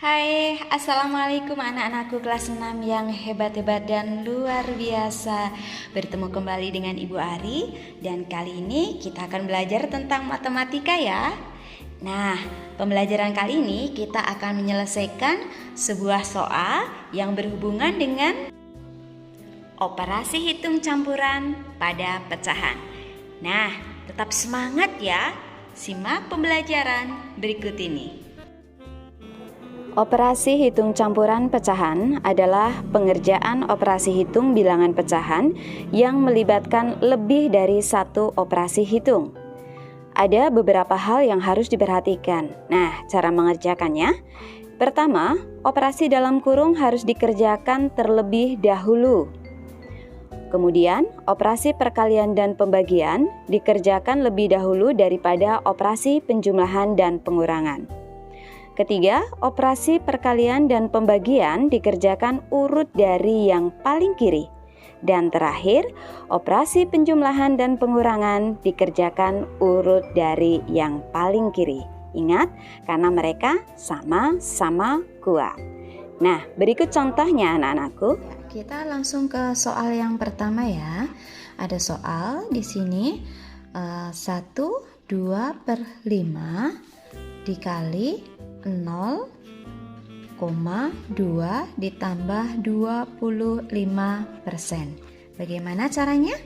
Hai, Assalamualaikum anak-anakku kelas 6 yang hebat-hebat dan luar biasa. Bertemu kembali dengan Ibu Ari. Dan kali ini kita akan belajar tentang matematika ya. Nah, pembelajaran kali ini kita akan menyelesaikan sebuah soal yang berhubungan dengan operasi hitung campuran pada pecahan. Nah, tetap semangat ya. Simak pembelajaran berikut ini. Operasi hitung campuran pecahan adalah pengerjaan operasi hitung bilangan pecahan yang melibatkan lebih dari satu operasi hitung. Ada beberapa hal yang harus diperhatikan. Nah, cara mengerjakannya. Pertama, operasi dalam kurung harus dikerjakan terlebih dahulu. Kemudian, operasi perkalian dan pembagian dikerjakan lebih dahulu daripada operasi penjumlahan dan pengurangan. Ketiga, operasi perkalian dan pembagian dikerjakan urut dari yang paling kiri. Dan terakhir, operasi penjumlahan dan pengurangan dikerjakan urut dari yang paling kiri. Ingat, karena mereka sama-sama kuat. Nah, berikut contohnya anak-anakku. Kita langsung ke soal yang pertama ya. Ada soal di sini 1/2/5 dikali 0,2 ditambah 25%. Bagaimana caranya?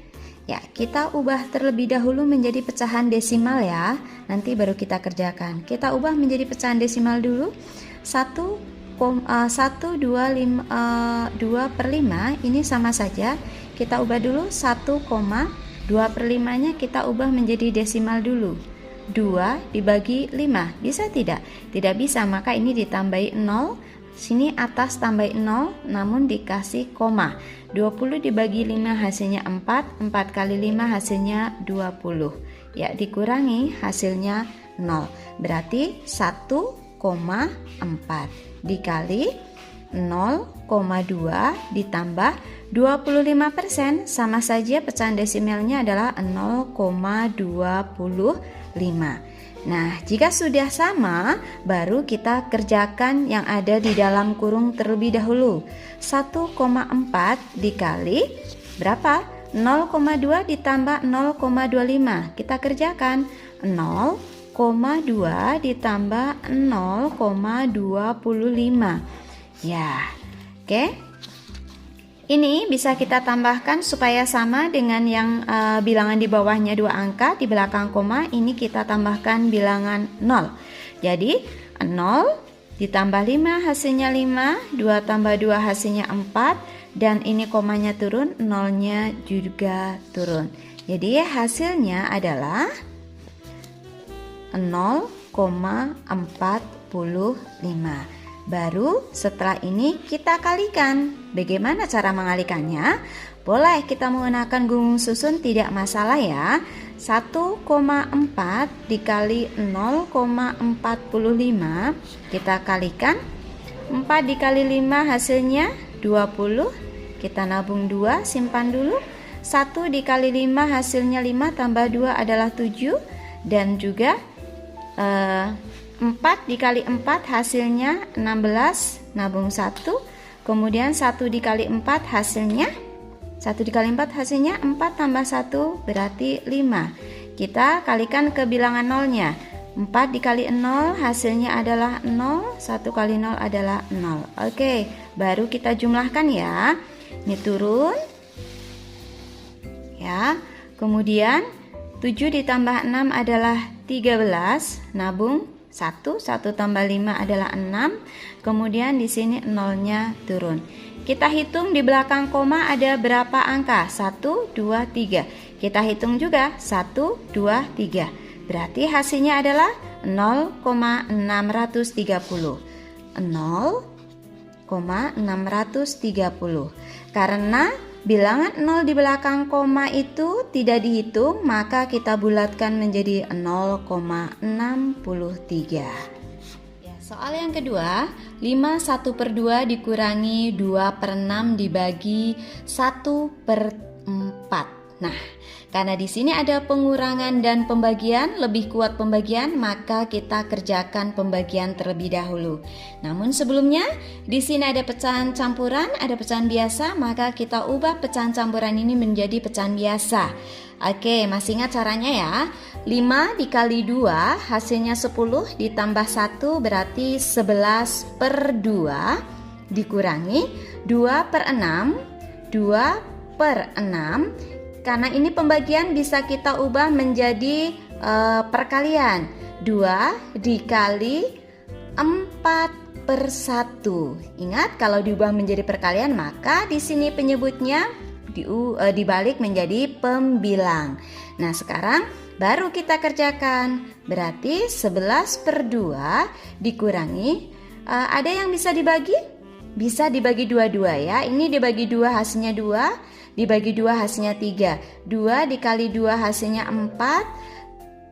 Ya, kita ubah terlebih dahulu menjadi pecahan desimal ya. Nanti baru kita kerjakan. Kita ubah menjadi pecahan desimal dulu. 2/5 ini sama saja. Kita ubah dulu 1,2/5 nya kita ubah menjadi desimal dulu. 2 dibagi 5, bisa tidak? Tidak bisa, maka ini ditambahi 0. Sini atas tambahi 0, namun dikasih koma. 20 dibagi 5 hasilnya 4, 4 kali 5 hasilnya 20. Ya, dikurangi hasilnya 0. Berarti 1,4 dikali 0,2 ditambah 25%, sama saja pecahan desimalnya adalah 0,25. Nah, jika sudah sama, baru kita kerjakan yang ada di dalam kurung terlebih dahulu. 1,4 dikali berapa? 0,2 ditambah 0,25. Kita kerjakan 0,2 ditambah 0,25. Ya, oke. Ini bisa kita tambahkan supaya sama dengan yang bilangan di bawahnya 2 angka, di belakang koma ini kita tambahkan bilangan 0. Jadi 0 ditambah 5 hasilnya 5, 2 tambah 2 hasilnya 4, dan ini komanya turun, 0-nya juga turun. Jadi hasilnya adalah 0,45. Baru setelah ini kita kalikan. Bagaimana cara mengalikannya? Boleh kita menggunakan gunggung susun, tidak masalah ya. 1,4 dikali 0,45 kita kalikan. 4 dikali 5 hasilnya 20. Kita nabung 2, simpan dulu. 1 dikali 5 hasilnya 5 tambah 2 adalah 7. Dan juga 4 dikali 4 hasilnya 16, nabung 1. Kemudian 1 dikali 4 hasilnya 4 tambah 1 berarti 5. Kita kalikan ke bilangan nolnya. 4 dikali 0 hasilnya adalah 0, 1 kali 0 adalah 0. Oke, baru kita jumlahkan ya. Ini turun. Ya. Kemudian 7 ditambah 6 adalah 13, nabung 1 tambah 5 adalah 6. Kemudian di sini 0-nya turun. Kita hitung di belakang koma ada berapa angka? 1, 2, 3. Kita hitung juga 1, 2, 3. Berarti hasilnya adalah 0,630. 0,630. Karena bilangan 0 di belakang koma itu tidak dihitung, maka kita bulatkan menjadi 0,63. Ya, soal yang kedua, 5/1/2 dikurangi 2/6 dibagi 1/4. Nah, karena di sini ada pengurangan dan pembagian, lebih kuat pembagian, maka kita kerjakan pembagian terlebih dahulu. Namun sebelumnya, di sini ada pecahan campuran, ada pecahan biasa, maka kita ubah pecahan campuran ini menjadi pecahan biasa. Oke, masih ingat caranya ya? 5 dikali 2 hasilnya 10 ditambah 1 berarti 11/2 dikurangi 2/6, 2/6. Karena ini pembagian bisa kita ubah menjadi perkalian. 2 dikali 4/1. Ingat, kalau diubah menjadi perkalian maka di sini penyebutnya dibalik menjadi pembilang. Nah, sekarang baru kita kerjakan. Berarti 11/2 dikurangi, ada yang bisa dibagi? Bisa dibagi 2 ya. Ini dibagi 2 hasilnya 2. Dibagi 2 hasilnya 3. 2 dikali 2 hasilnya 4.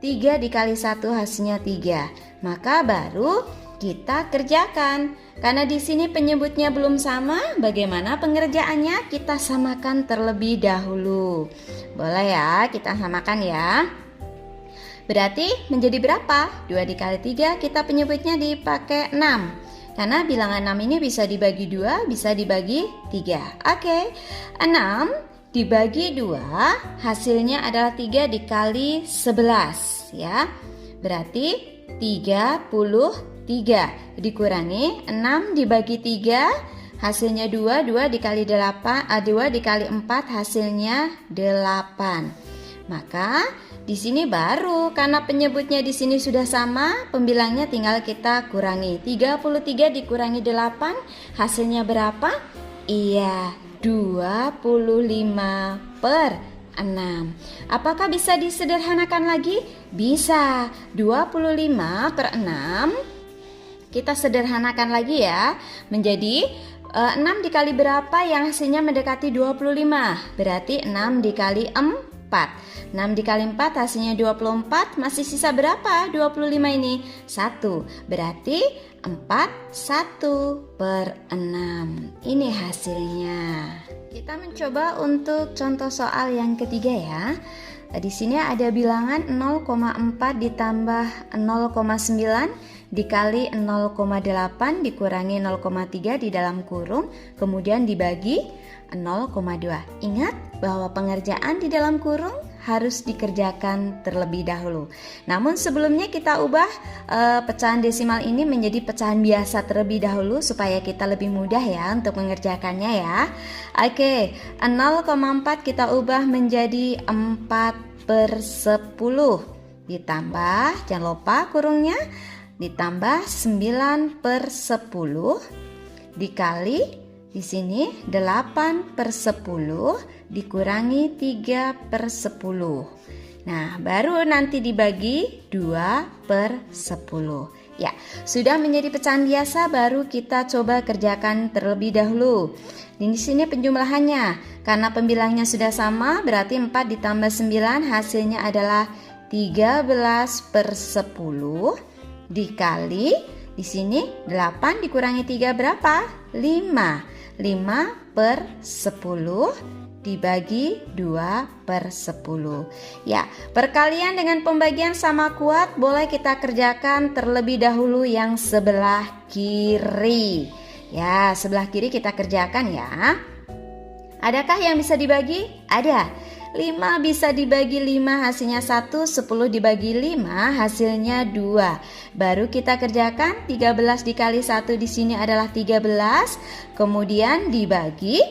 3 dikali 1 hasilnya 3. Maka baru kita kerjakan. Karena di sini penyebutnya belum sama, bagaimana pengerjaannya? Kita samakan terlebih dahulu. Boleh ya, kita samakan ya. Berarti menjadi berapa? 2 dikali 3, kita penyebutnya dipakai 6. Karena bilangan 6 ini bisa dibagi 2, bisa dibagi 3. Oke, 6 dibagi 2 hasilnya adalah 3 dikali 11 ya. Berarti 33 dikurangi 6 dibagi 3 hasilnya 2, 2 dikali 8, 2 dikali 4 hasilnya 8. Maka di sini baru karena penyebutnya di sini sudah sama, pembilangnya tinggal kita kurangi. 33 dikurangi 8 hasilnya berapa? Iya, 25/6. Apakah bisa disederhanakan lagi? Bisa. 25/6 kita sederhanakan lagi ya, menjadi 6 dikali berapa yang hasilnya mendekati 25? Berarti 6 dikali 4. 6 dikali 4 hasilnya 24. Masih sisa berapa? 25 ini 1. Berarti 41/6. Ini hasilnya. Kita mencoba untuk contoh soal yang ketiga ya. Di sini ada bilangan 0,4 ditambah 0,9 dikali 0,8 dikurangi 0,3 di dalam kurung, kemudian dibagi 0,2. Ingat bahwa pengerjaan di dalam kurung harus dikerjakan terlebih dahulu. Namun sebelumnya kita ubah pecahan desimal ini menjadi pecahan biasa terlebih dahulu supaya kita lebih mudah ya untuk mengerjakannya ya. Oke, 0,4 kita ubah menjadi 4/10 ditambah, jangan lupa kurungnya, ditambah 9/10 dikali di sini 8/10 dikurangi 3/10. Nah, baru nanti dibagi 2/10. Ya, sudah menjadi pecahan biasa, baru kita coba kerjakan terlebih dahulu. Di sini penjumlahannya, karena pembilangnya sudah sama, berarti 4 ditambah 9 hasilnya adalah 13/10 dikali di sini 8 dikurangi 3 berapa? 5. 5/10 dibagi 2/10. Ya, perkalian dengan pembagian sama kuat, boleh kita kerjakan terlebih dahulu yang sebelah kiri. Ya, sebelah kiri kita kerjakan ya. Adakah yang bisa dibagi? Ada. 5 bisa dibagi 5 hasilnya 1, 10 dibagi 5 hasilnya 2. Baru kita kerjakan 13 dikali 1 di sini adalah 13. Kemudian dibagi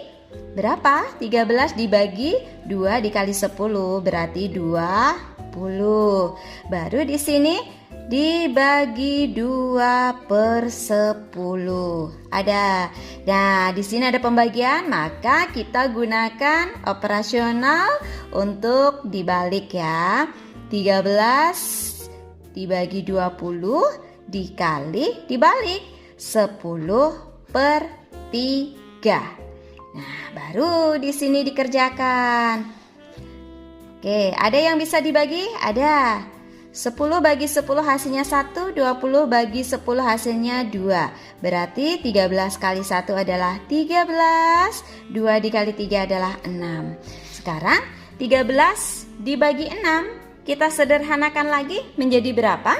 berapa? 13 dibagi 2 dikali 10 berarti 20. Baru di sini dibagi 2/10. Ada. Nah, di sini ada pembagian, maka kita gunakan operasional untuk dibalik ya. 13 dibagi 20 dikali dibalik 10/3. Nah, baru di sini dikerjakan. Oke, ada yang bisa dibagi? Ada. 10 bagi 10 hasilnya 1, 20 bagi 10 hasilnya 2. Berarti 13 kali 1 adalah 13, 2 dikali 3 adalah 6. Sekarang 13 dibagi 6, kita sederhanakan lagi menjadi berapa?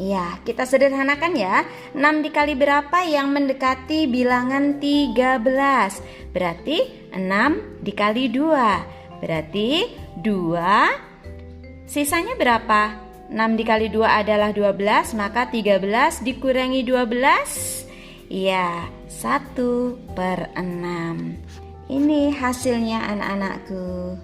Ya, kita sederhanakan ya. 6 dikali berapa yang mendekati bilangan 13? Berarti 6 dikali 2. Berarti 2. Sisanya berapa? 6 dikali 2 adalah 12, maka 13 dikurangi 12. Ya, 1/6. Ini hasilnya anak-anakku.